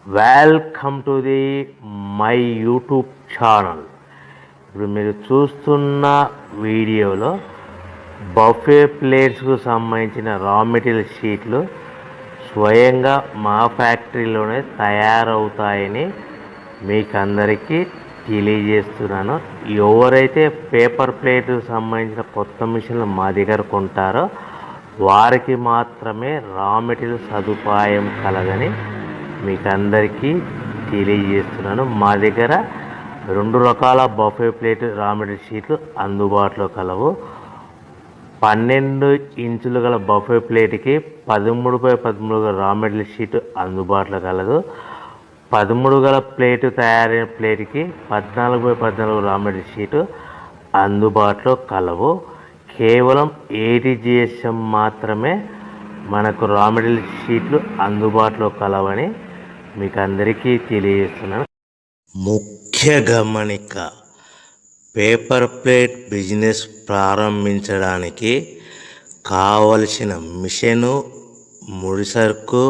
Welcome to the my YouTube channel. ఇప్పుడు మీరు చూస్తున్న వీడియోలో బఫే ప్లేట్స్కు సంబంధించిన రా మెటీరియల్ షీట్లు స్వయంగా మా ఫ్యాక్టరీలోనే తయారవుతాయని మీకు అందరికీ తెలియజేస్తున్నాను. ఎవరైతే పేపర్ ప్లేట్కు సంబంధించిన కొత్త మిషన్లు మా దగ్గర కొంటారో వారికి మాత్రమే రా మెటీరియల్ సదుపాయం కలదని మీకు అందరికీ తెలియజేస్తున్నాను. మా దగ్గర 2 రకాల బఫే ప్లేట్ రా మెటీరియల్ షీట్లు అందుబాటులో కలవు. 12 ఇంచులు గల బఫే ప్లేట్కి 13x13 గల రా మెటీరియల్ షీట్ అందుబాటులో కలదు. 13 గల ప్లేటు తయారైన ప్లేట్కి 14x14 రా మెటీరియల్ షీటు అందుబాటులో కలవు. కేవలం ATGSM మాత్రమే మనకు రా మెటీరియల్ షీట్లు అందుబాటులో కలవని మీకు అందరికీ తెలియజేస్తున్నాను. ముఖ్య గమనిక: పేపర్ ప్లేట్ బిజినెస్ ప్రారంభించడానికి కావలసిన మిషను, ముడిసరుకు,